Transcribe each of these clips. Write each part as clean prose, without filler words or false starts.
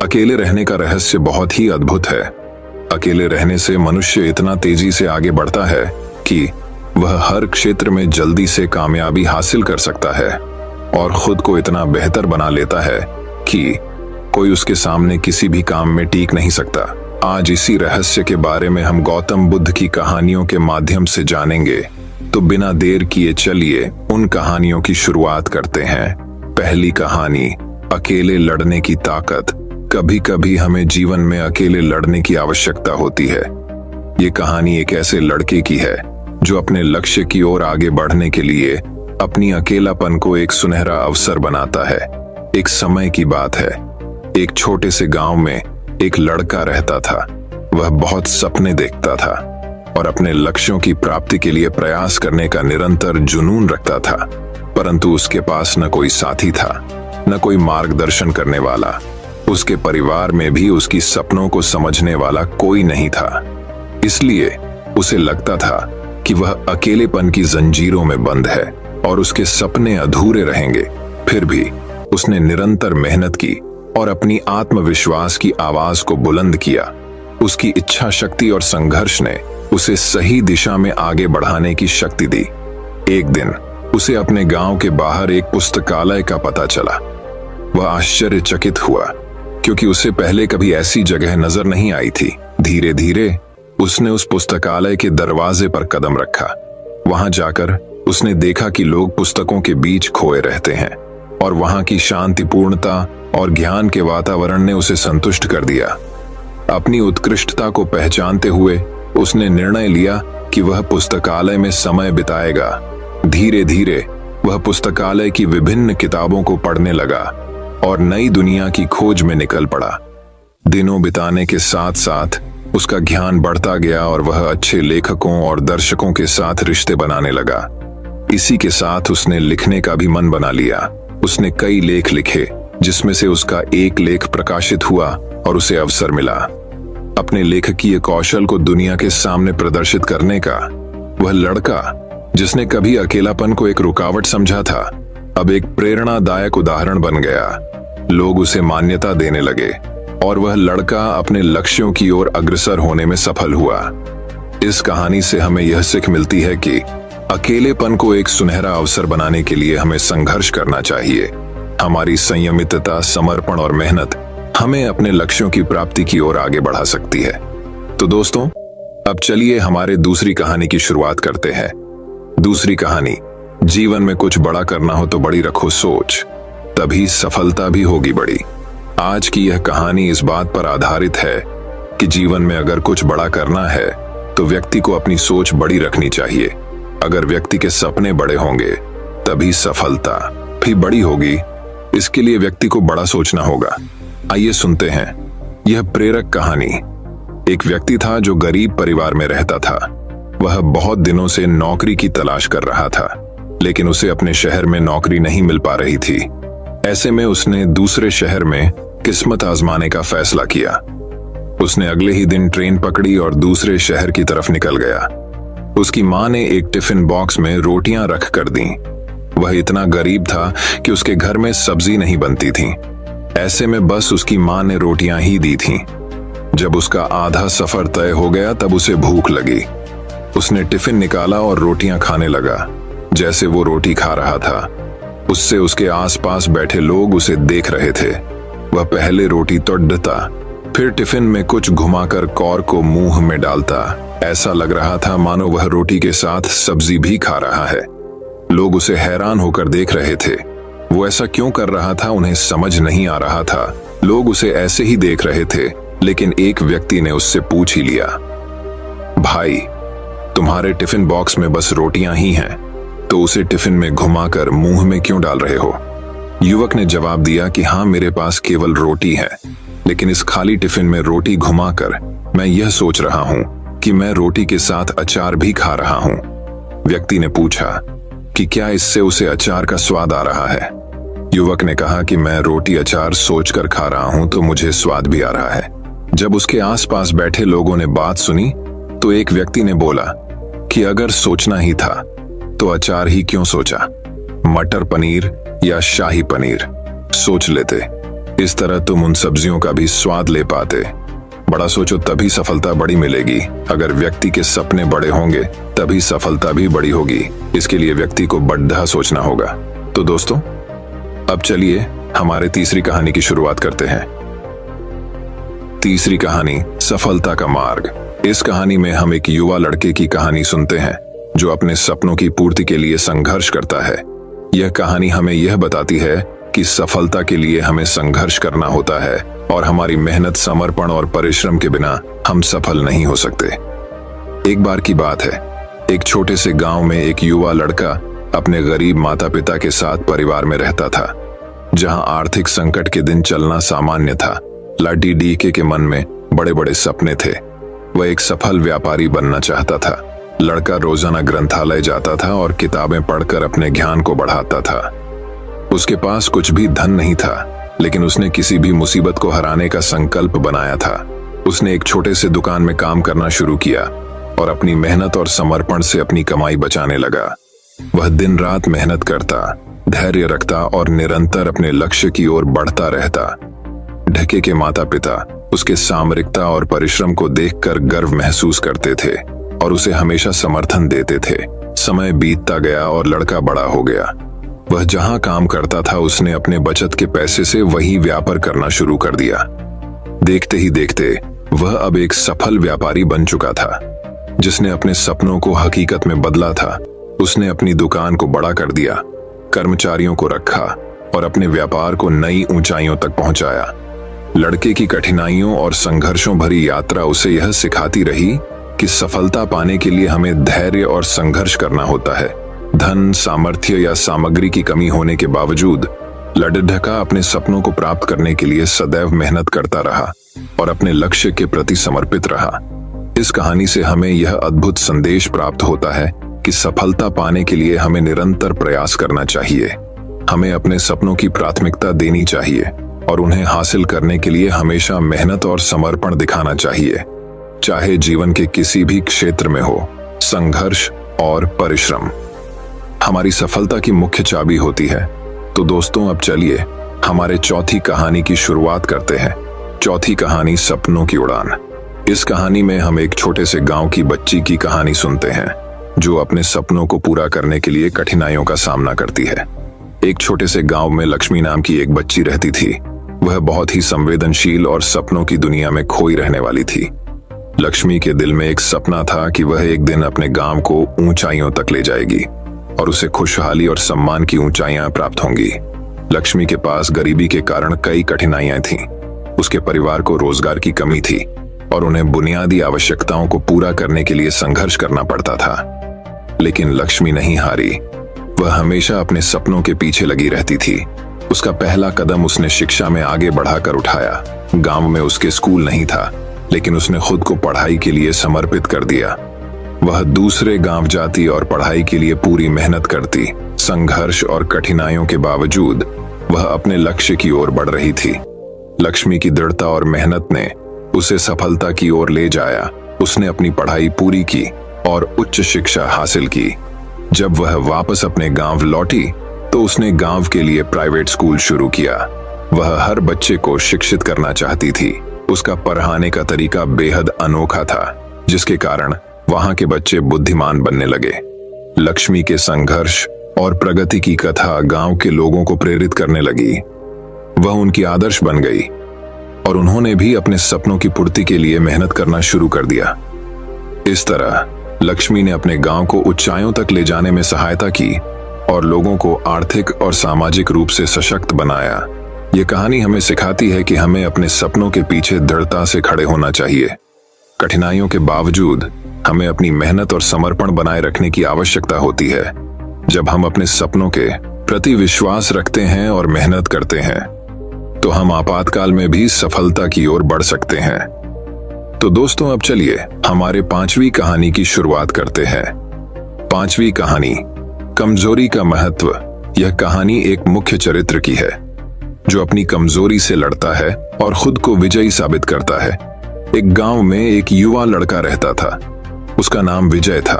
अकेले रहने का रहस्य बहुत ही अद्भुत है। अकेले रहने से मनुष्य इतना तेजी से आगे बढ़ता है कि वह हर क्षेत्र में जल्दी से कामयाबी हासिल कर सकता है और खुद को इतना बेहतर बना लेता है कि कोई उसके सामने किसी भी काम में टिक नहीं सकता। आज इसी रहस्य के बारे में हम गौतम बुद्ध की कहानियों के माध्यम से जानेंगे। तो बिना देर किए चलिए उन कहानियों की शुरुआत करते हैं। पहली कहानी, अकेले लड़ने की ताकत। कभी कभी हमें जीवन में अकेले लड़ने की आवश्यकता होती है। ये कहानी एक ऐसे लड़के की है जो अपने लक्ष्य की ओर आगे बढ़ने के लिए अपनी अकेलापन को एक सुनहरा अवसर बनाता है। एक समय की बात है, एक छोटे से गांव में एक लड़का रहता था। वह बहुत सपने देखता था और अपने लक्ष्यों की प्राप्ति के लिए प्रयास करने का निरंतर जुनून रखता था, परंतु उसके पास न कोई साथी था, न कोई मार्गदर्शन करने वाला। उसके परिवार में भी उसकी सपनों को समझने वाला कोई नहीं था। इसलिए उसे लगता था कि वह अकेलेपन की जंजीरों में बंद है और उसके सपने अधूरे रहेंगे। फिर भी उसने निरंतर मेहनत की और अपनी आत्मविश्वास की आवाज को बुलंद किया। उसकी इच्छा शक्ति और संघर्ष ने उसे सही दिशा में आगे बढ़ाने की शक्ति दी। एक दिन उसे अपने गांव के बाहर एक पुस्तकालय का पता चला। वह आश्चर्यचकित हुआ क्योंकि उसे पहले कभी ऐसी जगह नजर नहीं आई थी। धीरे धीरे उसने उस पुस्तकालय के दरवाजे पर कदम रखा। वहां जाकर उसने देखा कि लोग पुस्तकों के बीच खोए रहते हैं और वहां की शांतिपूर्णता और ज्ञान के वातावरण ने उसे संतुष्ट कर दिया। अपनी उत्कृष्टता को पहचानते हुए उसने निर्णय लिया कि वह पुस्तकालय में समय बिताएगा। धीरे धीरे वह पुस्तकालय की विभिन्न किताबों को पढ़ने लगा और नई दुनिया की खोज में निकल पड़ा। दिनों बिताने के साथ साथ उसका ज्ञान बढ़ता गया और वह अच्छे लेखकों और दर्शकों के साथ रिश्ते बनाने लगा। इसी के साथ उसने लिखने का भी मन बना लिया। उसने कई लेख लिखे, जिसमें से उसका एक लेख प्रकाशित हुआ और उसे अवसर मिला अपने लेखकीय कौशल को दुनिया के सामने प्रदर्शित करने का। वह लड़का जिसने कभी अकेलापन को एक रुकावट समझा था, अब एक प्रेरणादायक उदाहरण बन गया। लोग उसे मान्यता देने लगे और वह लड़का अपने लक्ष्यों की ओर अग्रसर होने में सफल हुआ। इस कहानी से हमें यह सीख मिलती है कि अकेलेपन को एक सुनहरा अवसर बनाने के लिए हमें संघर्ष करना चाहिए। हमारी संयमितता, समर्पण और मेहनत हमें अपने लक्ष्यों की प्राप्ति की ओर आगे बढ़ा सकती है। तो दोस्तों, अब चलिए हमारे दूसरी कहानी की शुरुआत करते हैं। दूसरी कहानी, जीवन में कुछ बड़ा करना हो तो बड़ी रखो सोच, तभी सफलता भी होगी बड़ी। आज की यह कहानी इस बात पर आधारित है कि जीवन में अगर कुछ बड़ा करना है तो व्यक्ति को अपनी सोच बड़ी रखनी चाहिए। अगर व्यक्ति के सपने बड़े होंगे तभी सफलता भी बड़ी होगी। इसके लिए व्यक्ति को बड़ा सोचना होगा। आइए सुनते हैं यह प्रेरक कहानी। एक व्यक्ति था जो गरीब परिवार में रहता था। वह बहुत दिनों से नौकरी की तलाश कर रहा था, लेकिन उसे अपने शहर में नौकरी नहीं मिल पा रही थी। ऐसे में उसने दूसरे शहर में किस्मत आजमाने का फैसला किया। उसने अगले ही दिन ट्रेन पकड़ी और दूसरे शहर की तरफ निकल गया। उसकी मां ने एक टिफिन बॉक्स में रोटियां रख कर दी। वह इतना गरीब था कि उसके घर में सब्जी नहीं बनती थी। ऐसे में बस उसकी मां ने रोटियां ही दी थीं। जब उसका आधा सफर तय हो गया तब उसे भूख लगी। उसने टिफिन निकाला और रोटियां खाने लगा। जैसे वो रोटी खा रहा था, उससे उसके आसपास बैठे लोग उसे देख रहे थे। वह पहले रोटी तोड़ता, फिर टिफिन में कुछ घुमाकर कौर को मुंह में डालता। ऐसा लग रहा था मानो वह रोटी के साथ सब्जी भी खा रहा है। लोग उसे हैरान होकर देख रहे थे। वो ऐसा क्यों कर रहा था उन्हें समझ नहीं आ रहा था। लोग उसे ऐसे ही देख रहे थे, लेकिन एक व्यक्ति ने उससे पूछ ही लिया, भाई, तुम्हारे टिफिन बॉक्स में बस रोटियां ही हैं, तो उसे टिफिन में घुमाकर मुंह में क्यों डाल रहे हो? युवक ने जवाब दिया कि हाँ, मेरे पास केवल रोटी है, लेकिन इस खाली टिफिन में रोटी घुमाकर मैं यह सोच रहा हूं कि मैं रोटी के साथ अचार भी खा रहा हूं। व्यक्ति ने पूछा कि क्या इससे उसे अचार का स्वाद आ रहा है? युवक ने कहा कि मैं रोटी अचार सोचकर खा रहा हूं तो मुझे स्वाद भी आ रहा है। जब उसके आसपास बैठे लोगों ने बात सुनी तो एक व्यक्ति ने बोला कि अगर सोचना ही था तो अचार ही क्यों सोचा, मटर पनीर या शाही पनीर सोच लेते। इस तरह तुम उन सब्जियों का भी स्वाद ले पाते। बड़ा सोचो तभी सफलता बड़ी मिलेगी। अगर व्यक्ति के सपने बड़े होंगे तभी सफलता भी बड़ी होगी। इसके लिए व्यक्ति को बड़ा सोचना होगा। तो दोस्तों, अब चलिए हमारे तीसरी कहानी की शुरुआत करते हैं। तीसरी कहानी, सफलता का मार्ग। इस कहानी में हम एक युवा लड़के की कहानी सुनते हैं जो अपने सपनों की पूर्ति के लिए संघर्ष करता है। यह कहानी हमें यह बताती है कि सफलता के लिए हमें संघर्ष करना होता है और हमारी मेहनत, समर्पण और परिश्रम के बिना हम सफल नहीं हो सकते। एक बार की बात है, एक छोटे से गांव में एक युवा लड़का अपने गरीब माता पिता के साथ परिवार में रहता था, जहां आर्थिक संकट के दिन चलना सामान्य था। लाडी डीके के मन में बड़े बड़े सपने थे। वह एक सफल व्यापारी बनना चाहता था। लड़का रोजाना ग्रंथालय जाता था और किताबें पढ़कर अपने ज्ञान को बढ़ाता था। उसके पास कुछ भी धन नहीं था, लेकिन उसने किसी भी मुसीबत को हराने का संकल्प बनाया था। उसने एक छोटे से दुकान में काम करना शुरू किया और अपनी मेहनत और समर्पण से अपनी कमाई बचाने लगा। वह दिन रात मेहनत करता, धैर्य रखता और निरंतर अपने लक्ष्य की ओर बढ़ता रहता। ढके के माता पिता उसके सामरिकता और परिश्रम को देखकर गर्व महसूस करते थे और उसे हमेशा समर्थन देते थे। समय बीतता गया और लड़का बड़ा हो गया। वह जहां काम करता था उसने अपने बचत के पैसे से वही व्यापार करना शुरू कर दिया। देखते ही देखते वह अब एक सफल व्यापारी बन चुका था, जिसने अपने सपनों को हकीकत में बदला था। उसने अपनी दुकान को बड़ा कर दिया, कर्मचारियों को रखा और अपने व्यापार को नई ऊंचाइयों तक पहुंचाया। लड़के की कठिनाइयों और संघर्षों भरी यात्रा उसे यह सिखाती रही कि सफलता पाने के लिए हमें धैर्य और संघर्ष करना होता है। धन, सामर्थ्य या सामग्री की कमी होने के बावजूद लड़का अपने सपनों को प्राप्त करने के लिए सदैव मेहनत करता रहा और अपने लक्ष्य के प्रति समर्पित रहा। इस कहानी से हमें यह अद्भुत संदेश प्राप्त होता है कि सफलता पाने के लिए हमें निरंतर प्रयास करना चाहिए। हमें अपने सपनों की प्राथमिकता देनी चाहिए और उन्हें हासिल करने के लिए हमेशा मेहनत और समर्पण दिखाना चाहिए, चाहे जीवन के किसी भी क्षेत्र में हो। संघर्ष और परिश्रम हमारी सफलता की मुख्य चाबी होती है। तो दोस्तों, अब चलिए हमारे चौथी कहानी की शुरुआत करते हैं। चौथी कहानी, सपनों की उड़ान। इस कहानी में हम एक छोटे से गांव की बच्ची की कहानी सुनते हैं जो अपने सपनों को पूरा करने के लिए कठिनाइयों का सामना करती है। एक छोटे से गांव में लक्ष्मी नाम की एक बच्ची रहती थी। वह बहुत ही संवेदनशील और सपनों की दुनिया में खोई रहने वाली थी। लक्ष्मी के दिल में एक सपना था कि वह एक दिन अपने गांव को ऊंचाइयों तक ले जाएगी और उसे खुशहाली और सम्मान की ऊंचाइयां प्राप्त होंगी। लक्ष्मी के पास गरीबी के कारण कई कठिनाइयां थीं। उसके परिवार को रोजगार की कमी थी और उन्हें बुनियादी आवश्यकताओं को पूरा करने के लिए संघर्ष करना पड़ता था। लेकिन लक्ष्मी नहीं हारी। वह हमेशा अपने सपनों के पीछे लगी रहती थी। उसका पहला कदम उसने शिक्षा में आगे बढ़ाकर उठाया। गांव में उसके स्कूल नहीं था, लेकिन उसने खुद को पढ़ाई के लिए समर्पित कर दिया। वह दूसरे गांव जाती और पढ़ाई के लिए पूरी मेहनत करती। संघर्ष और कठिनाइयों के बावजूद वह अपने लक्ष्य की ओर बढ़ रही थी। लक्ष्मी की दृढ़ता और मेहनत ने उसे सफलता की ओर ले जाया। उसने अपनी पढ़ाई पूरी की और उच्च शिक्षा हासिल की। जब वह वापस अपने गांव लौटी तो उसने गांव के लिए प्राइवेट स्कूल शुरू किया। वह हर बच्चे को शिक्षित करना चाहती थी। उसका पढ़ाने का तरीका बेहद अनोखा था, जिसके कारण वहां के बच्चे बुद्धिमान बनने लगे। लक्ष्मी के संघर्ष और प्रगति की कथा गांव के लोगों को प्रेरित करने लगी। वह उनकी आदर्श बन गई और उन्होंने भी अपने सपनों की पूर्ति के लिए मेहनत करना शुरू कर दिया। इस तरह लक्ष्मी ने अपने गांव को ऊंचाइयों तक ले जाने में सहायता की और लोगों को आर्थिक और सामाजिक रूप से सशक्त बनाया। ये कहानी हमें सिखाती है कि हमें अपने सपनों के पीछे दृढ़ता से खड़े होना चाहिए। कठिनाइयों के बावजूद हमें अपनी मेहनत और समर्पण बनाए रखने की आवश्यकता होती है। जब हम अपने सपनों के प्रति विश्वास रखते हैं और मेहनत करते हैं, तो हम आपातकाल में भी सफलता की ओर बढ़ सकते हैं। तो दोस्तों, अब चलिए हमारे पांचवी कहानी की शुरुआत करते हैं। पांचवी कहानी, कमजोरी का महत्व। यह कहानी एक मुख्य चरित्र की है जो अपनी कमजोरी से लड़ता है और खुद को विजयी साबित करता है। एक गांव में एक युवा लड़का रहता था। उसका नाम विजय था।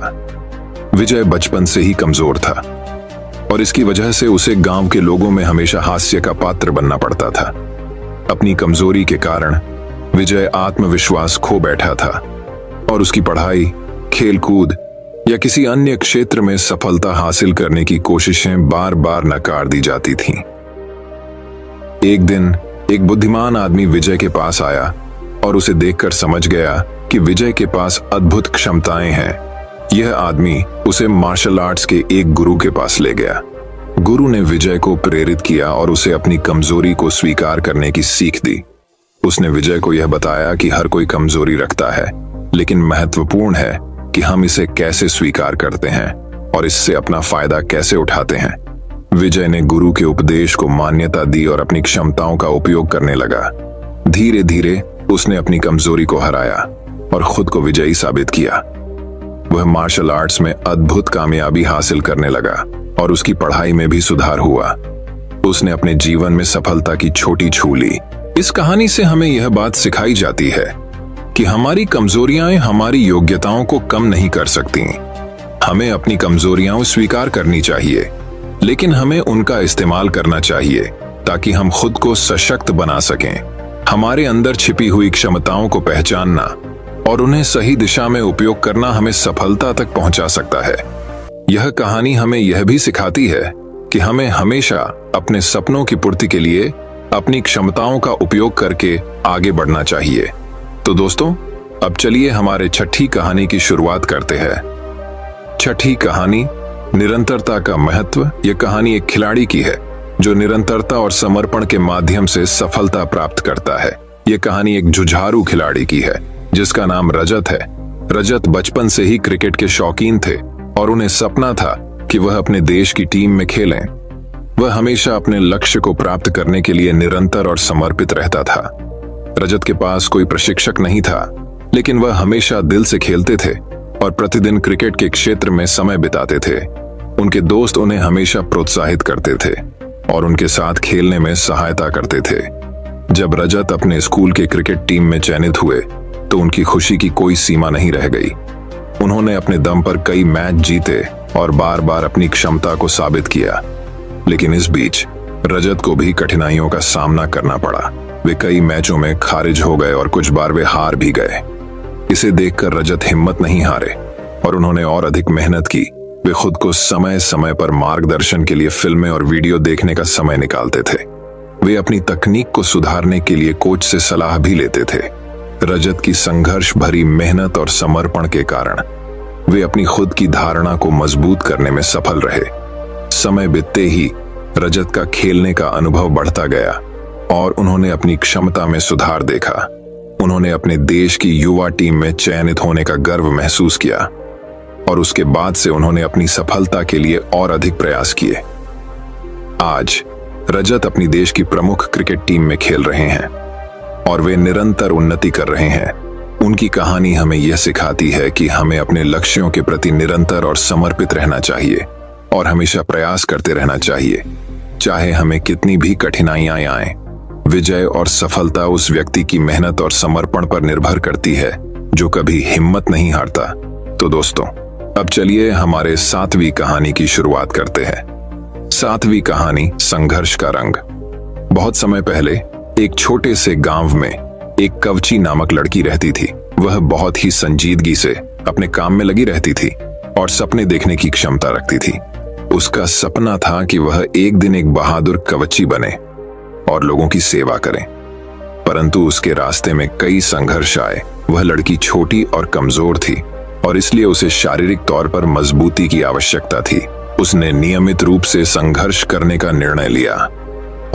विजय बचपन से ही कमजोर था और इसकी वजह से उसे गांव के लोगों में हमेशा हास्य का पात्र बनना पड़ता था। अपनी कमजोरी के कारण विजय आत्मविश्वास खो बैठा था और उसकी पढ़ाई, खेलकूद या किसी अन्य क्षेत्र में सफलता हासिल करने की कोशिशें बार बार नकार दी जाती थीं। एक दिन एक बुद्धिमान आदमी विजय के पास आया और उसे देखकर समझ गया कि विजय के पास अद्भुत क्षमताएं हैं। यह आदमी उसे मार्शल आर्ट्स के एक गुरु के पास ले गया। गुरु ने विजय को प्रेरित किया और उसे अपनी कमजोरी को स्वीकार करने की सीख दी। उसने विजय को यह बताया कि हर कोई कमजोरी रखता है, लेकिन महत्वपूर्ण है कि हम इसे कैसे स्वीकार करते हैं और इससे अपना फायदा कैसे उठाते हैं। विजय ने गुरु के उपदेश को मान्यता दी और अपनी क्षमताओं का उपयोग करने लगा। धीरे धीरे उसने अपनी कमजोरी को हराया और खुद को विजयी साबित किया। वह मार्शल आर्ट्स में अद्भुत कामयाबी हासिल करने लगा और उसकी पढ़ाई में भी सुधार हुआ। उसने अपने जीवन में सफलता की छोटी छू ली। इस कहानी से हमें यह बात सिखाई जाती है कि हमारी कमजोरियां हमारी योग्यताओं को कम नहीं कर सकती। हमें अपनी कमजोरियां स्वीकार करनी चाहिए, लेकिन हमें उनका इस्तेमाल करना चाहिए ताकि हम खुद को सशक्त बना सकें। हमारे अंदर छिपी हुई क्षमताओं को पहचानना और उन्हें सही दिशा में उपयोग करना हमें सफलता तक पहुंचा सकता है। यह कहानी हमें यह भी सिखाती है कि हमें हमेशा अपने सपनों की पूर्ति के लिए अपनी क्षमताओं का उपयोग करके आगे बढ़ना चाहिए। तो दोस्तों, अब चलिए हमारे छठी कहानी की शुरुआत करते हैं। छठी कहानी, निरंतरता का महत्व। यह कहानी एक खिलाड़ी की है जो निरंतरता और समर्पण के माध्यम से सफलता प्राप्त करता है। यह कहानी एक जुझारू खिलाड़ी की है जिसका नाम रजत है। रजत बचपन से ही क्रिकेट के शौकीन थे और उन्हें सपना था कि वह अपने देश की टीम में खेलें। वह हमेशा अपने लक्ष्य को प्राप्त करने के लिए निरंतर और समर्पित रहता था। रजत के पास कोई प्रशिक्षक नहीं था, लेकिन वह हमेशा दिल से खेलते थे और प्रतिदिन क्रिकेट के क्षेत्र में समय बिताते थे। उनके दोस्त उन्हें हमेशा प्रोत्साहित करते थे और उनके साथ खेलने में सहायता करते थे। जब रजत अपने स्कूल के क्रिकेट टीम में चयनित हुए तो उनकी खुशी की कोई सीमा नहीं रह गई। उन्होंने अपने दम पर कई मैच जीते और बार बार अपनी क्षमता को साबित किया। लेकिन इस बीच रजत को भी कठिनाइयों का सामना करना पड़ा। वे कई मैचों में खारिज हो गए और कुछ बार वे हार भी गए। इसे देखकर रजत हिम्मत नहीं हारे और उन्होंने और अधिक मेहनत की। वे खुद को समय समय पर मार्गदर्शन के लिए फिल्में और वीडियो देखने का समय निकालते थे। वे अपनी तकनीक को सुधारने के लिए कोच से सलाह भी लेते थे। रजत की संघर्ष भरी मेहनत और समर्पण के कारण वे अपनी खुद की धारणा को मजबूत करने में सफल रहे। समय बीतते ही रजत का खेलने का अनुभव बढ़ता गया और उन्होंने अपनी क्षमता में सुधार देखा। उन्होंने अपने देश की युवा टीम में चयनित होने का गर्व महसूस किया और उसके बाद से उन्होंने अपनी सफलता के लिए और अधिक प्रयास किए। आज रजत अपनी देश की प्रमुख क्रिकेट टीम में खेल रहे हैं और वे निरंतर उन्नति कर रहे हैं। उनकी कहानी हमें यह सिखाती है कि हमें अपने लक्ष्यों के प्रति निरंतर और समर्पित रहना चाहिए और हमेशा प्रयास करते रहना चाहिए, चाहे हमें कितनी भी कठिनाइयां आएं। विजय और सफलता उस व्यक्ति की मेहनत और समर्पण पर निर्भर करती है जो कभी हिम्मत नहीं हारता। तो दोस्तों, अब चलिए हमारे 7वीं कहानी की शुरुआत करते हैं। 7वीं कहानी, संघर्ष का रंग। बहुत समय पहले एक छोटे से गांव में एक कवची नामक लड़की रहती थी। वह बहुत ही संजीदगी से अपने काम में लगी रहती थी और सपने देखने की क्षमता रखती थी। उसका सपना था कि वह एक दिन एक बहादुर कवची बने और लोगों की सेवा करें। परंतु उसके रास्ते में कई संघर्ष आए। वह लड़की छोटी और कमजोर थी और इसलिए उसे शारीरिक तौर पर मजबूती की आवश्यकता थी। उसने नियमित रूप से संघर्ष करने का निर्णय लिया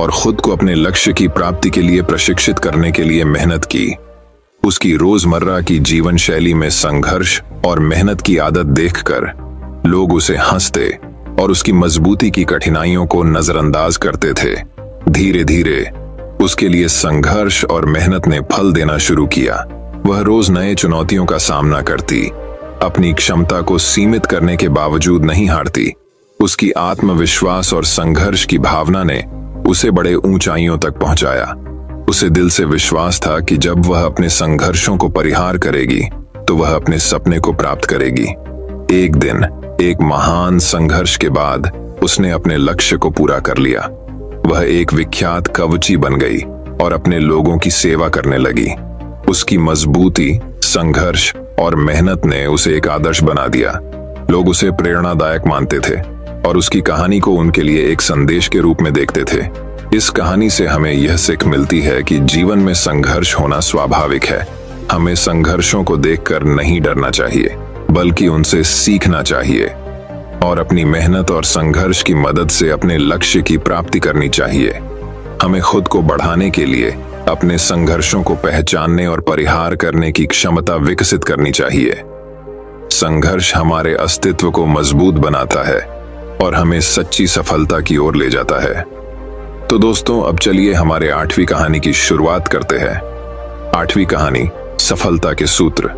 और खुद को अपने लक्ष्य की प्राप्ति के लिए प्रशिक्षित करने के लिए मेहनत की। उसकी रोजमर्रा की जीवन शैली में संघर्ष और मेहनत की आदत देखकर लोग उसे हंसते और उसकी मजबूती की कठिनाइयों को नजरअंदाज करते थे। धीरे धीरे उसके लिए संघर्ष और मेहनत ने फल देना शुरू किया। वह रोज नए चुनौतियों का सामना करती, अपनी क्षमता को सीमित करने के बावजूद नहीं हारती। उसकी आत्मविश्वास और संघर्ष की भावना ने उसे बड़े ऊंचाइयों तक पहुंचाया। उसे दिल से विश्वास था कि जब वह अपने संघर्षों को परिहार करेगी तो वह अपने सपने को प्राप्त करेगी। एक दिन एक महान संघर्ष के बाद उसने अपने लक्ष्य को पूरा कर लिया। वह एक विख्यात कवची बन गई और अपने लोगों की सेवा करने लगी। उसकी मजबूती, संघर्ष और मेहनत ने उसे एक आदर्श बना दिया। लोग उसे प्रेरणादायक मानते थे और उसकी कहानी को उनके लिए एक संदेश के रूप में देखते थे। इस कहानी से हमें यह सीख मिलती है कि जीवन में संघर्ष होना स्वाभाविक है। हमें संघर्षों को देखकर नहीं डरना चाहिए, बल्कि उनसे सीखना चाहिए और अपनी मेहनत और संघर्ष की मदद से अपने लक्ष्य की प्राप्ति करनी चाहिए। हमें खुद को बढ़ाने के लिए अपने संघर्षों को पहचानने और परिहार करने की क्षमता विकसित करनी चाहिए। संघर्ष हमारे अस्तित्व को मजबूत बनाता है और हमें सच्ची सफलता की ओर ले जाता है। तो दोस्तों, अब चलिए हमारे 8वीं कहानी की शुरुआत करते हैं। 8वीं कहानी, सफलता के सूत्र।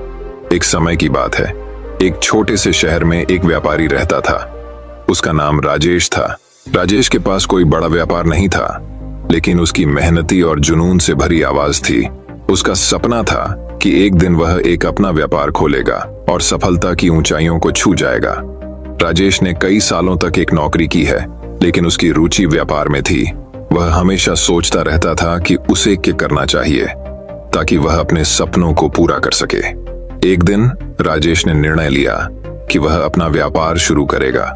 एक समय की बात है। एक छोटे से शहर में एक व्यापारी रहता था। उसका नाम राजेश था। राजेश के पास कोई बड़ा व्यापार नहीं था, लेकिन उसकी मेहनती और जुनून से भरी आवाज थी। उसका सपना था कि एक दिन वह एक अपना व्यापार खोलेगा और सफलता की ऊंचाइयों को छू जाएगा। राजेश ने कई सालों तक एक नौकरी की है, लेकिन उसकी रुचि व्यापार में थी। वह हमेशा सोचता रहता था कि उसे क्या करना चाहिए ताकि वह अपने सपनों को पूरा कर सके। एक दिन राजेश ने निर्णय लिया कि वह अपना व्यापार शुरू करेगा।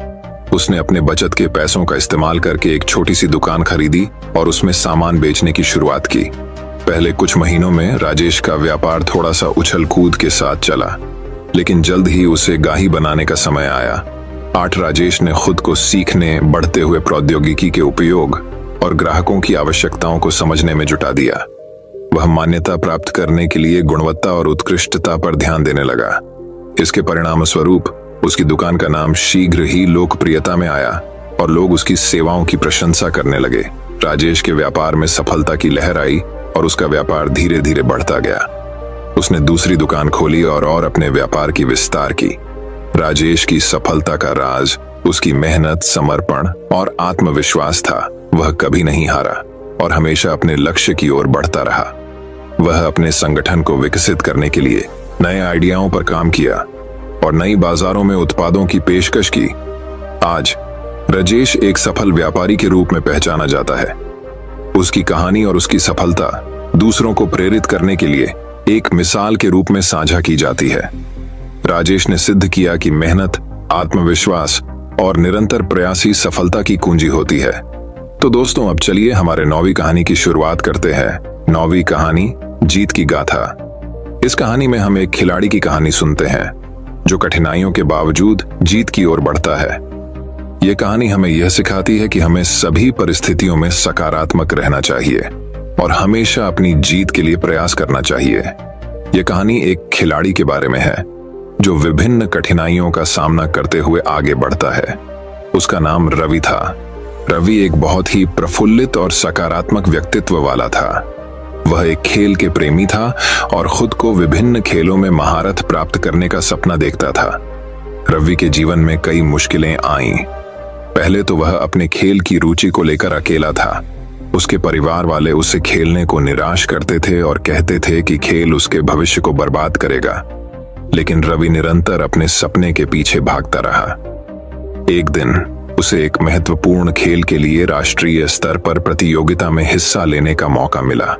उसने अपने बचत के पैसों का इस्तेमाल करके एक छोटी सी दुकान खरीदी और उसमें सामान बेचने की शुरुआत की। पहले कुछ महीनों में राजेश का व्यापार थोड़ा सा उछल कूद के साथ चला, लेकिन जल्द ही उसे गाही बनाने का समय आया। राजेश ने खुद को सीखने, बढ़ते हुए प्रौद्योगिकी के उपयोग और ग्राहकों की आवश्यकताओं को समझने में जुटा दिया। वह मान्यता प्राप्त करने के लिए गुणवत्ता और उत्कृष्टता पर ध्यान देने लगा। इसके परिणाम स्वरूप उसकी दुकान का नाम शीघ्र ही लोकप्रियता में आया और लोग उसकी सेवाओं की प्रशंसा करने लगे। राजेश के व्यापार में सफलता की लहर आई और उसका व्यापार धीरे धीरे बढ़ता गया। उसने दूसरी दुकान खोली और अपने व्यापार की विस्तार की। राजेश की सफलता का राज उसकी मेहनत, समर्पण और आत्मविश्वास था। वह कभी नहीं हारा और हमेशा अपने लक्ष्य की ओर बढ़ता रहा। वह अपने संगठन को विकसित करने के लिए नए आइडियाओं पर काम किया और नई बाजारों में उत्पादों की पेशकश की। आज राजेश एक सफल व्यापारी के रूप में पहचाना जाता है। उसकी कहानी और उसकी सफलता दूसरों को प्रेरित करने के लिए एक मिसाल के रूप में साझा की जाती है। राजेश ने सिद्ध किया कि मेहनत, आत्मविश्वास और निरंतर प्रयास ही सफलता की कुंजी होती है। तो दोस्तों, अब चलिए हमारे 9वीं कहानी की शुरुआत करते हैं। 9वीं कहानी, जीत की गाथा। इस कहानी में हम एक खिलाड़ी की कहानी सुनते हैं जो कठिनाइयों के बावजूद जीत की ओर बढ़ता है। यह कहानी हमें यह सिखाती है कि हमें सभी परिस्थितियों में सकारात्मक रहना चाहिए और हमेशा अपनी जीत के लिए प्रयास करना चाहिए। यह कहानी एक खिलाड़ी के बारे में है जो विभिन्न कठिनाइयों का सामना करते हुए आगे बढ़ता है। उसका नाम रवि था। रवि एक बहुत ही प्रफुल्लित और सकारात्मक व्यक्तित्व वाला था। वह एक खेल के प्रेमी था और खुद को विभिन्न खेलों में महारत प्राप्त करने का सपना देखता था। रवि के जीवन में कई मुश्किलें आईं। पहले तो वह अपने खेल की रुचि को लेकर अकेला था। उसके परिवार वाले उसे खेलने को निराश करते थे और कहते थे कि खेल उसके भविष्य को बर्बाद करेगा। लेकिन रवि निरंतर अपने सपने के पीछे भागता रहा। एक दिन उसे एक महत्वपूर्ण खेल के लिए राष्ट्रीय स्तर पर प्रतियोगिता में हिस्सा लेने का मौका मिला।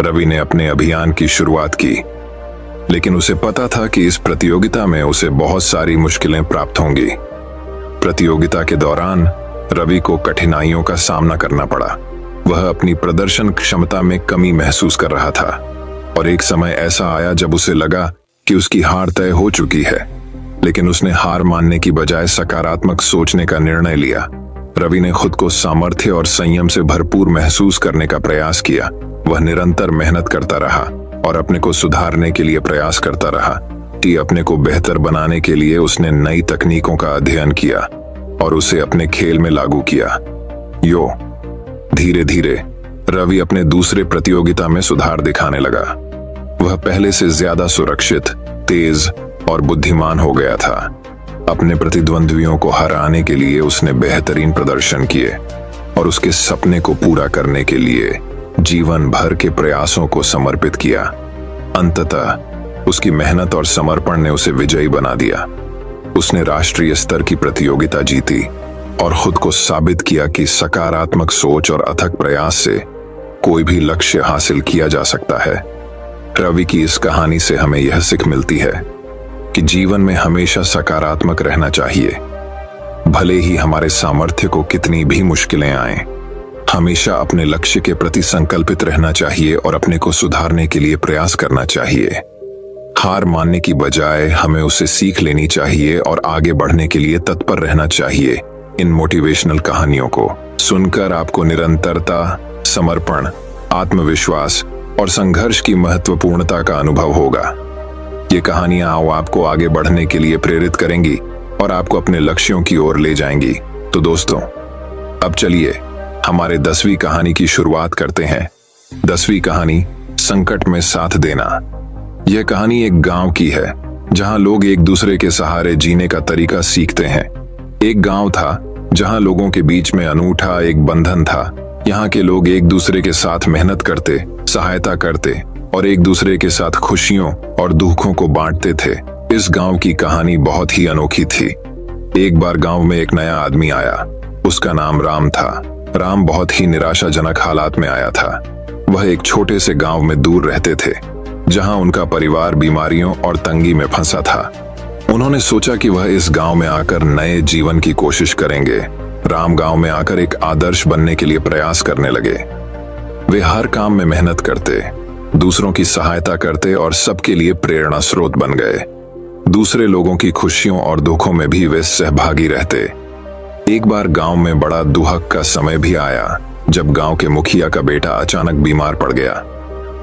रवि ने अपने अभियान की शुरुआत की, लेकिन उसे पता था कि इस प्रतियोगिता में उसे बहुत सारी मुश्किलें प्राप्त होंगी। प्रतियोगिता के दौरान रवि को कठिनाइयों का सामना करना पड़ा। वह अपनी प्रदर्शन क्षमता में कमी महसूस कर रहा था और एक समय ऐसा आया जब उसे लगा कि उसकी हार तय हो चुकी है। लेकिन उसने हार मानने की बजाय सकारात्मक सोचने का निर्णय लिया। रवि ने खुद को सामर्थ्य और संयम से भरपूर महसूस करने का प्रयास किया। वह निरंतर मेहनत करता रहा और अपने को सुधारने के लिए प्रयास करता रहा। अपने को बेहतर बनाने के लिए उसने नई तकनीकों का अध्ययन किया और उसे अपने खेल में लागू किया। धीरे धीरे रवि अपने दूसरे प्रतियोगिता में सुधार दिखाने लगा। वह पहले से ज्यादा सुरक्षित, तेज और बुद्धिमान हो गया था। अपने प्रतिद्वंद्वियों को हराने के लिए उसने बेहतरीन प्रदर्शन किए और उसके सपने को पूरा करने के लिए जीवन भर के प्रयासों को समर्पित किया। अंततः उसकी मेहनत और समर्पण ने उसे विजयी बना दिया। उसने राष्ट्रीय स्तर की प्रतियोगिता जीती और खुद को साबित किया कि सकारात्मक सोच और अथक प्रयास से कोई भी लक्ष्य हासिल किया जा सकता है। रवि की इस कहानी से हमें यह सीख मिलती है कि जीवन में हमेशा सकारात्मक रहना चाहिए। भले ही हमारे सामर्थ्य को कितनी भी मुश्किलें आएं, हमेशा अपने लक्ष्य के प्रति संकल्पित रहना चाहिए और अपने को सुधारने के लिए प्रयास करना चाहिए। हार मानने की बजाय हमें उससे सीख लेनी चाहिए और आगे बढ़ने के लिए तत्पर रहना चाहिए। इन मोटिवेशनल कहानियों को सुनकर आपको निरंतरता, समर्पण, आत्मविश्वास और संघर्ष की महत्वपूर्णता का अनुभव होगा। ये कहानियां आपको आगे बढ़ने के लिए प्रेरित करेंगी और आपको अपने लक्ष्यों की ओर ले जाएंगी। तो दोस्तों, अब चलिए हमारे 10वीं कहानी की शुरुआत करते हैं। 10वीं कहानी, संकट में साथ देना। यह कहानी एक गांव की है जहां लोग एक दूसरे के सहारे जीने का तरीका सीखते हैं। एक गांव था जहां लोगों के बीच में अनूठा एक बंधन था। यहाँ के लोग एक दूसरे के साथ मेहनत करते, सहायता करते और एक दूसरे के साथ खुशियों और दुखों को बांटते थे। इस गांव की कहानी बहुत ही अनोखी थी। एक बार गांव में एक नया आदमी आया। उसका नाम राम था। राम बहुत ही निराशाजनक हालात में आया था। वह एक छोटे से गांव में दूर रहते थे, जहां उनका परिवार बीमारियों और तंगी में फंसा था। उन्होंने सोचा कि वह इस गांव में आकर नए जीवन की कोशिश करेंगे। राम गांव में आकर एक आदर्श बनने के लिए प्रयास करने लगे। वे हर काम में मेहनत करते, दूसरों की सहायता करते और सबके लिए प्रेरणा स्रोत बन गए। दूसरे लोगों की खुशियों और दुखों में भी वे सहभागी रहते। एक बार गांव में बड़ा दुहक का समय भी आया, जब गांव के मुखिया का बेटा अचानक बीमार पड़ गया।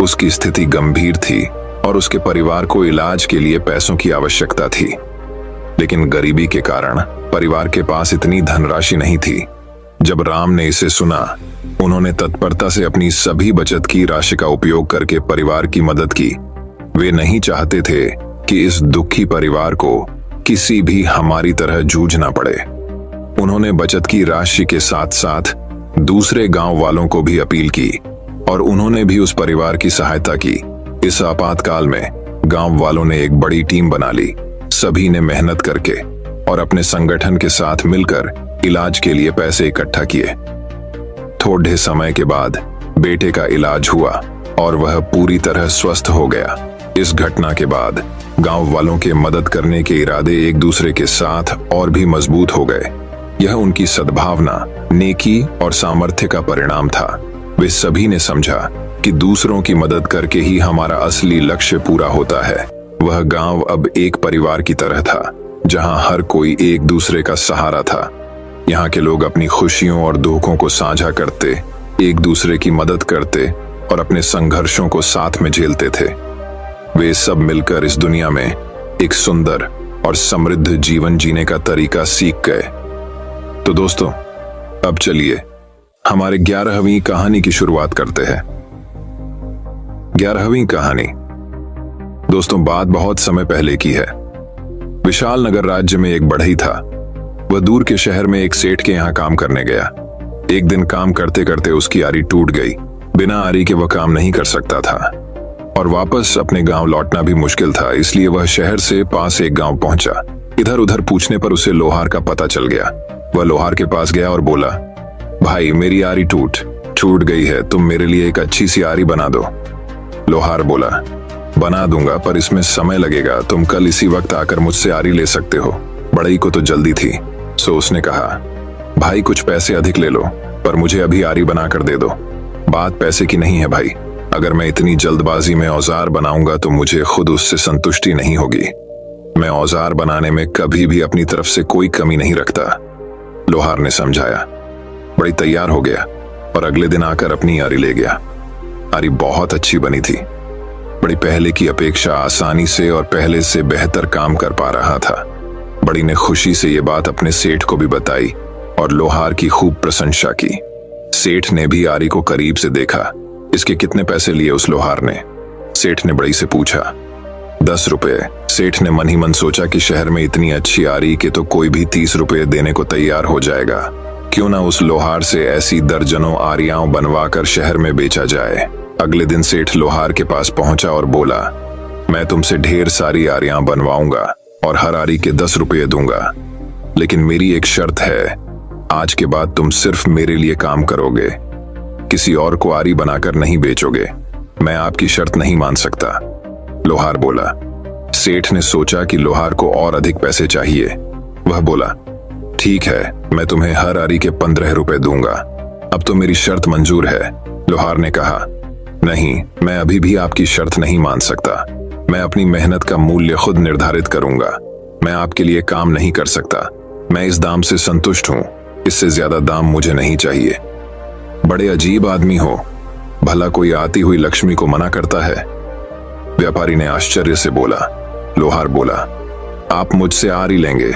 उसकी स्थिति गंभीर थी और उसके परिवार को इलाज के लिए पैसों की आवश्यकता थी। लेकिन गरीबी के कारण परिवार के पास इतनी धनराशि नहीं थी। जब राम ने इसे सुना, उन्होंने तत्परता से अपनी सभी बचत की राशि का उपयोग करके परिवार की मदद की। वे नहीं चाहते थे कि इस दुखी परिवार को किसी भी हमारी तरह जूझना पड़े। उन्होंने बचत की राशि के साथ साथ दूसरे गांव वालों को भी अपील की और उन्होंने भी उस परिवार की सहायता की। इस आपातकाल में गांव वालों ने एक बड़ी टीम बना ली। सभी ने मेहनत करके और अपने संगठन के साथ मिलकर इलाज के लिए पैसे इकट्ठा किए। थोड़े समय के बाद बेटे का इलाज हुआ और वह पूरी तरह स्वस्थ हो गया। इस घटना के बाद गांव वालों के मदद करने के इरादे एक दूसरे के साथ और भी मजबूत हो गए। यह उनकी सद्भावना, नेकी और सामर्थ्य का परिणाम था। वे सभी ने समझा कि दूसरों की मदद करके ही हमारा असली लक्ष्य पूरा होता है। वह गांव अब एक परिवार की तरह था, जहां हर कोई एक दूसरे का सहारा था। यहाँ के लोग अपनी खुशियों और दुखों को साझा करते, एक दूसरे की मदद करते और अपने संघर्षों को साथ में झेलते थे। वे सब मिलकर इस दुनिया में एक सुंदर और समृद्ध जीवन जीने का तरीका सीख गए। तो दोस्तों, अब चलिए हमारे 11वीं कहानी की शुरुआत करते हैं। 11वीं कहानी, दोस्तों, बात बहुत समय पहले की है। विशाल नगर राज्य में एक बढ़ई था। वह दूर के शहर में एक सेठ के यहाँ काम करने गया। एक दिन काम करते करते उसकी आरी टूट गई। बिना आरी के वह काम नहीं कर सकता था और वापस अपने गांव लौटना भी मुश्किल था। इसलिए वह शहर से पास एक गांव पहुंचा। इधर उधर पूछने पर उसे लोहार का पता चल गया। वह लोहार के पास गया और बोला, भाई, मेरी आरी छूट गई है, तुम मेरे लिए एक अच्छी सी आरी बना दो। लोहार बोला, बना दूंगा, पर इसमें समय लगेगा। तुम कल इसी वक्त आकर मुझसे आरी ले सकते हो। बढ़ई को तो जल्दी थी, सो उसने कहा, भाई, कुछ पैसे अधिक ले लो, पर मुझे अभी आरी बना कर दे दो। बात पैसे की नहीं है भाई। अगर मैं इतनी जल्दबाजी में औजार बनाऊंगा तो मुझे खुद उससे संतुष्टि नहीं होगी। मैं औजार बनाने में कभी भी अपनी तरफ से कोई कमी नहीं रखता। लोहार ने समझाया। बड़ी तैयार हो गया और अगले दिन आकर अपनी आरी ले गया। आरी बहुत अच्छी बनी थी। बड़ी पहले की अपेक्षा आसानी से और पहले से बेहतर काम कर पा रहा था। बड़ी ने खुशी से ये बात अपने सेठ को भी बताई और लोहार की खूब प्रशंसा की। सेठ ने भी आरी को करीब से देखा। इसके कितने पैसे लिए उस लोहार ने? सेठ ने बड़ी से पूछा। 10 रुपए। सेठ ने मन ही मन सोचा कि शहर में इतनी अच्छी आरी के तो कोई भी 30 रुपए देने को तैयार हो जाएगा। क्यों ना उस लोहार से ऐसी दर्जनों आरियां बनवा कर शहर में बेचा जाए। अगले दिन सेठ लोहार के पास पहुंचा और बोला, मैं तुमसे ढेर सारी आरियां बनवाऊंगा और हर आरी के 10 रुपये दूंगा, लेकिन मेरी एक शर्त है। आज के बाद तुम सिर्फ मेरे लिए काम करोगे। किसी और को आरी बनाकर नहीं बेचोगे। मैं आपकी शर्त नहीं मान सकता, लोहार बोला। सेठ ने सोचा कि लोहार को और अधिक पैसे चाहिए। वह बोला, ठीक है, मैं तुम्हें हर आरी के 15 रुपए दूंगा। अब तो मेरी शर्त मंजूर है, लोहार ने कहा। नहीं, मैं अभी भी आपकी शर्त नहीं मान सकता। मैं अपनी मेहनत का मूल्य खुद निर्धारित करूंगा। मैं आपके लिए काम नहीं कर सकता। मैं इस दाम से संतुष्ट हूं, इससे ज्यादा दाम मुझे नहीं चाहिए। बड़े अजीब आदमी हो, भला कोई आती हुई लक्ष्मी को मना करता है? व्यापारी ने आश्चर्य से बोला। लोहार बोला, आप मुझसे आरी लेंगे,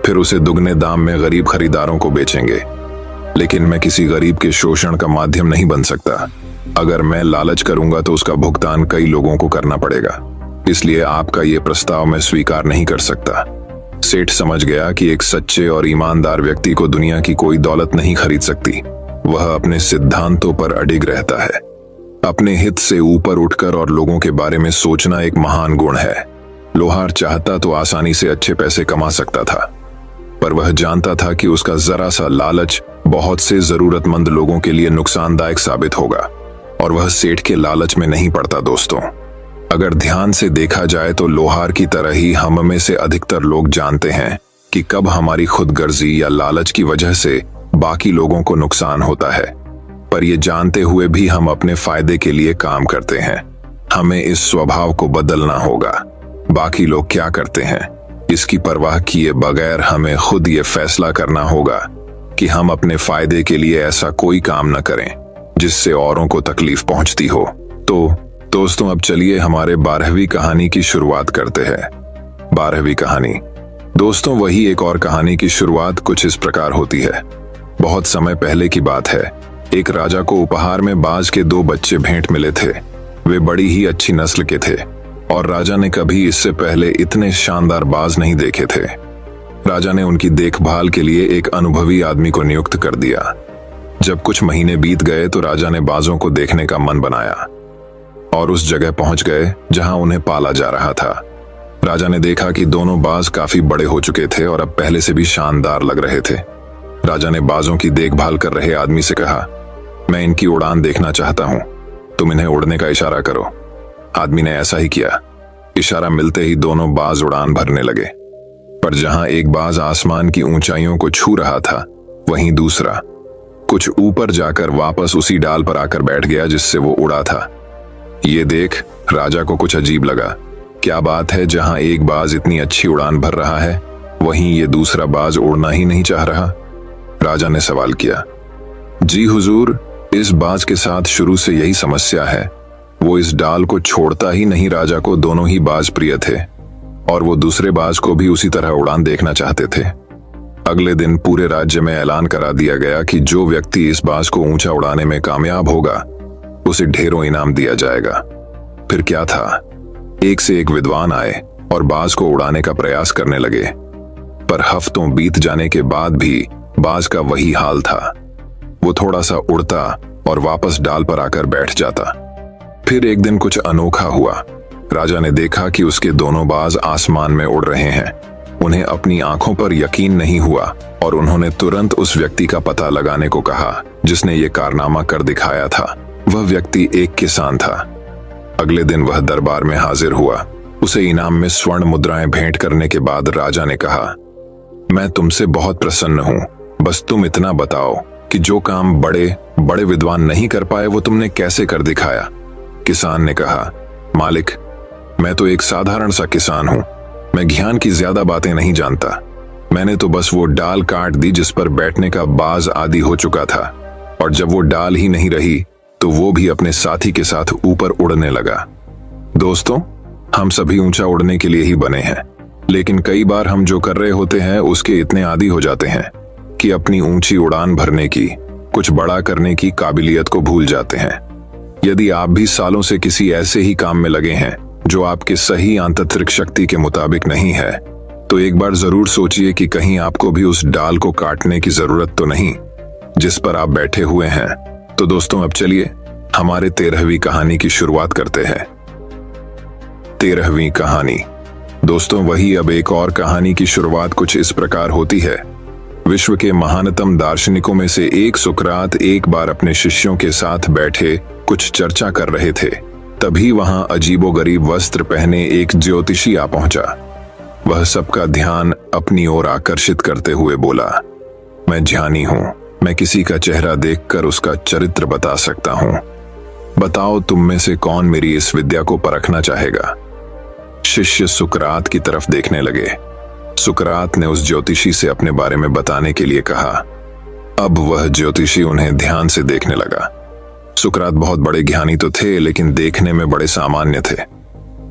फिर उसे दुगने दाम में गरीब खरीदारों को बेचेंगे, लेकिन मैं किसी गरीब के शोषण का माध्यम नहीं बन सकता। अगर मैं लालच करूंगा तो उसका भुगतान कई लोगों को करना पड़ेगा, इसलिए आपका ये प्रस्ताव मैं स्वीकार नहीं कर सकता। सेठ समझ गया कि एक सच्चे और ईमानदार व्यक्ति को दुनिया की कोई दौलत नहीं खरीद सकती। वह अपने सिद्धांतों पर अडिग रहता है। अपने हित से ऊपर उठकर और लोगों के बारे में सोचना एक महान गुण है। लोहार चाहता तो आसानी से अच्छे पैसे कमा सकता था, पर वह जानता था कि उसका जरा सा लालच बहुत से जरूरतमंद लोगों के लिए नुकसानदायक साबित होगा, और वह सेठ के लालच में नहीं पड़ता। दोस्तों, अगर ध्यान से देखा जाए तो लोहार की तरह ही हम में से अधिकतर लोग जानते हैं कि कब हमारी खुदगर्जी या लालच की वजह से बाकी लोगों को नुकसान होता है, पर ये जानते हुए भी हम अपने फायदे के लिए काम करते हैं। हमें इस स्वभाव को बदलना होगा। बाकी लोग क्या करते हैं इसकी परवाह किए बगैर हमें खुद ये फैसला करना होगा कि हम अपने फायदे के लिए ऐसा कोई काम न करें जिससे औरों को तकलीफ पहुंचती हो। तो दोस्तों, अब चलिए हमारे 12वीं कहानी की शुरुआत करते हैं। 12वीं कहानी। दोस्तों, वही एक और कहानी की शुरुआत कुछ इस प्रकार होती है। बहुत समय पहले की बात है। एक राजा को उपहार में बाज के 2 बच्चे भेंट मिले थे। वे बड़ी ही अच्छी नस्ल के थे और राजा ने कभी इससे पहले इतने शानदार बाज नहीं देखे थे। राजा ने उनकी देखभाल के लिए एक अनुभवी आदमी को नियुक्त कर दिया। जब कुछ महीने बीत गए तो राजा ने बाजों को देखने का मन बनाया और उस जगह पहुंच गए जहां उन्हें पाला जा रहा था। राजा ने देखा कि दोनों बाज काफी बड़े हो चुके थे और अब पहले से भी शानदार लग रहे थे। राजा ने बाजों की देखभाल कर रहे आदमी से कहा, मैं इनकी उड़ान देखना चाहता हूं, तुम इन्हें उड़ने का इशारा करो। आदमी ने ऐसा ही किया। इशारा मिलते ही दोनों बाज उड़ान भरने लगे, पर जहां एक बाज आसमान की ऊंचाइयों को छू रहा था, वहीं दूसरा कुछ ऊपर जाकर वापस उसी डाल पर आकर बैठ गया जिससे वो उड़ा था। ये देख राजा को कुछ अजीब लगा। क्या बात है, जहां एक बाज इतनी अच्छी उड़ान भर रहा है, वहीं ये दूसरा बाज उड़ना ही नहीं चाह रहा। राजा ने सवाल किया, जी हुजूर, इस बाज के साथ शुरू से यही समस्या है। वो इस डाल को छोड़ता ही नहीं। राजा को दोनों ही बाज प्रिय थे और वो दूसरे बाज को भी उसी तरह उड़ान देखना चाहते थे। अगले दिन पूरे राज्य में ऐलान करा दिया गया कि जो व्यक्ति इस बाज को ऊंचा उड़ाने में कामयाब होगा उसे ढेरों इनाम दिया जाएगा। फिर क्या था, एक से एक विद्वान आए और बाज को उड़ाने का प्रयास करने लगे, पर हफ्तों बीत जाने के बाद भी बाज का वही हाल था। वो थोड़ा सा उड़ता और वापस डाल पर आकर बैठ जाता। फिर एक दिन कुछ अनोखा हुआ। राजा ने देखा कि उसके दोनों बाज आसमान में उड़ रहे हैं। उन्हें अपनी आंखों पर यकीन नहीं हुआ और उन्होंने तुरंत उस व्यक्ति का पता लगाने को कहा जिसने ये कारनामा कर दिखाया था। वह व्यक्ति एक किसान था। अगले दिन वह दरबार में हाजिर हुआ। उसे इनाम में स्वर्ण मुद्राएं भेंट करने के बाद राजा ने कहा, मैं तुमसे बहुत प्रसन्न हूं, बस तुम इतना बताओ कि जो काम बड़े बड़े विद्वान नहीं कर पाए वो तुमने कैसे कर दिखाया। किसान ने कहा, मालिक, मैं तो एक साधारण सा किसान हूं। मैं ज्ञान की ज्यादा बातें नहीं जानता। मैंने तो बस वो डाल काट दी जिस पर बैठने का बाज आदि हो चुका था, और जब वो डाल ही नहीं रही तो वो भी अपने साथी के साथ ऊपर उड़ने लगा। दोस्तों, हम सभी ऊंचा उड़ने के लिए ही बने हैं, लेकिन कई बार हम जो कर रहे होते हैं उसके इतने आदी हो जाते हैं कि अपनी ऊंची उड़ान भरने की, कुछ बड़ा करने की काबिलियत को भूल जाते हैं। यदि आप भी सालों से किसी ऐसे ही काम में लगे हैं जो आपके सही आंतरिक शक्ति के मुताबिक नहीं है, तो एक बार जरूर सोचिए कि कहीं आपको भी उस डाल को काटने की जरूरत तो नहीं जिस पर आप बैठे हुए हैं। तो दोस्तों, अब चलिए हमारे 13वीं कहानी की शुरुआत करते हैं। 13वीं कहानी। दोस्तों, वही अब एक और कहानी की शुरुआत कुछ इस प्रकार होती है। विश्व के महानतम दार्शनिकों में से एक सुकरात एक बार अपने शिष्यों के साथ बैठे कुछ चर्चा कर रहे थे। तभी वहां अजीबोगरीब वस्त्र पहने एक ज्योतिषी आ पहुंचा। वह सबका ध्यान अपनी ओर आकर्षित करते हुए बोला, मैं ज्ञानी हूं, मैं किसी का चेहरा देखकर उसका चरित्र बता सकता हूं। बताओ तुम में से कौन मेरी इस विद्या को परखना चाहेगा। शिष्य सुकरात की तरफ देखने लगे। सुकरात ने उस ज्योतिषी से अपने बारे में बताने के लिए कहा। अब वह ज्योतिषी उन्हें ध्यान से देखने लगा। सुकरात बहुत बड़े ज्ञानी तो थे, लेकिन देखने में बड़े सामान्य थे,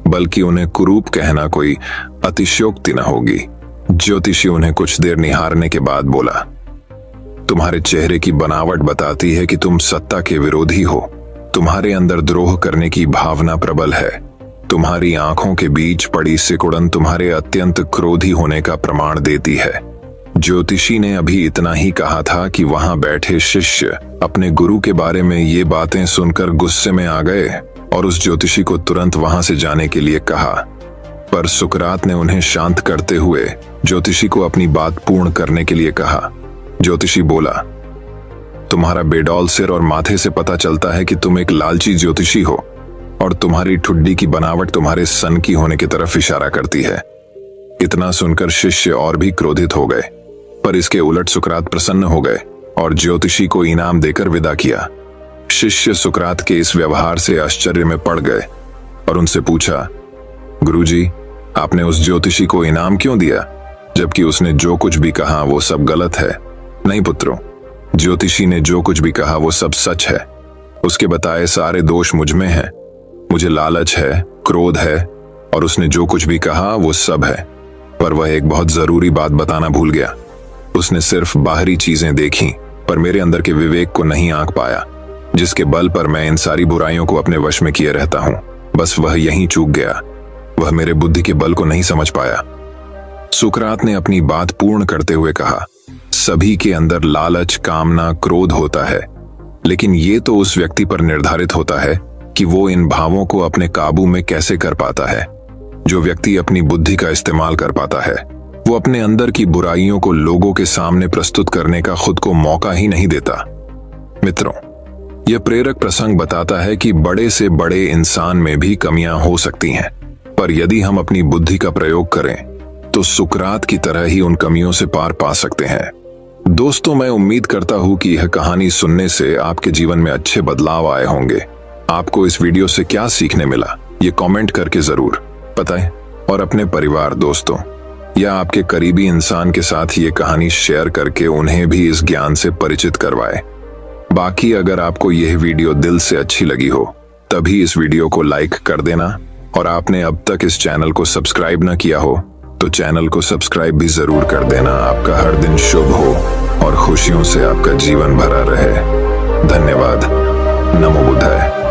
बल्कि उन्हें कुरूप कहना कोई अतिशयोक्ति न होगी। ज्योतिषी उन्हें कुछ देर निहारने के बाद बोला, तुम्हारे चेहरे की बनावट बताती है कि तुम सत्ता के विरोधी हो। तुम्हारे अंदर द्रोह करने की भावना प्रबल है। तुम्हारी आंखों के बीच पड़ी सिकुड़न तुम्हारे अत्यंत क्रोधी होने का प्रमाण देती है। ज्योतिषी ने अभी इतना ही कहा था कि वहां बैठे शिष्य अपने गुरु के बारे में ये बातें सुनकर गुस्से में आ गए और उस ज्योतिषी को तुरंत वहां से जाने के लिए कहा। पर सुकरात ने उन्हें शांत करते हुए ज्योतिषी को अपनी बात पूर्ण करने के लिए कहा। ज्योतिषी बोला, तुम्हारा बेडौल सिर और माथे से पता चलता है कि तुम एक लालची ज्योतिषी हो और तुम्हारी ठुड्डी की बनावट तुम्हारे सन की होने की तरफ इशारा करती है। इतना सुनकर शिष्य और भी क्रोधित हो गए, पर इसके उलट सुकरात प्रसन्न हो गए और ज्योतिषी को इनाम देकर विदा किया। शिष्य सुकरात के इस व्यवहार से आश्चर्य में पड़ गए और उनसे पूछा, गुरुजी, आपने उस ज्योतिषी को इनाम क्यों दिया, जबकि उसने जो कुछ भी कहा वो सब गलत है। नहीं पुत्रों, ज्योतिषी ने जो कुछ भी कहा वो सब सच है। उसके बताए सारे दोष मुझ में हैं। मुझे लालच है, क्रोध है, और उसने जो कुछ भी कहा वो सब है। पर वह एक बहुत जरूरी बात बताना भूल गया। उसने सिर्फ बाहरी चीजें देखी, पर मेरे अंदर के विवेक को नहीं आंक पाया, जिसके बल पर मैं इन सारी बुराइयों को अपने वश में किए रहता हूं। बस वह यहीं चूक गया। वह मेरे बुद्धि के बल को नहीं समझ पाया। सुकरात ने अपनी बात पूर्ण करते हुए कहा, सभी के अंदर लालच, कामना, क्रोध होता है, लेकिन ये तो उस व्यक्ति पर निर्धारित होता है कि वो इन भावों को अपने काबू में कैसे कर पाता है। जो व्यक्ति अपनी बुद्धि का इस्तेमाल कर पाता है, वो अपने अंदर की बुराइयों को लोगों के सामने प्रस्तुत करने का खुद को मौका ही नहीं देता। मित्रों, यह प्रेरक प्रसंग बताता है कि बड़े से बड़े इंसान में भी कमियां हो सकती हैं, पर यदि हम अपनी बुद्धि का प्रयोग करें तो सुकरात की तरह ही उन कमियों से पार पा सकते हैं। दोस्तों, मैं उम्मीद करता हूं कि यह कहानी सुनने से आपके जीवन में अच्छे बदलाव आए होंगे। आपको इस वीडियो से क्या सीखने मिला, ये कमेंट करके जरूर बताएं और अपने परिवार, दोस्तों या आपके करीबी इंसान के साथ ये कहानी शेयर करके उन्हें भी इस ज्ञान से परिचित करवाएं। बाकी अगर आपको यह वीडियो दिल से अच्छी लगी हो तभी इस वीडियो को लाइक कर देना, और आपने अब तक इस चैनल को सब्सक्राइब न किया हो तो चैनल को सब्सक्राइब भी जरूर कर देना। आपका हर दिन शुभ हो और खुशियों से आपका जीवन भरा रहे। धन्यवाद। नमो बुद्धाय।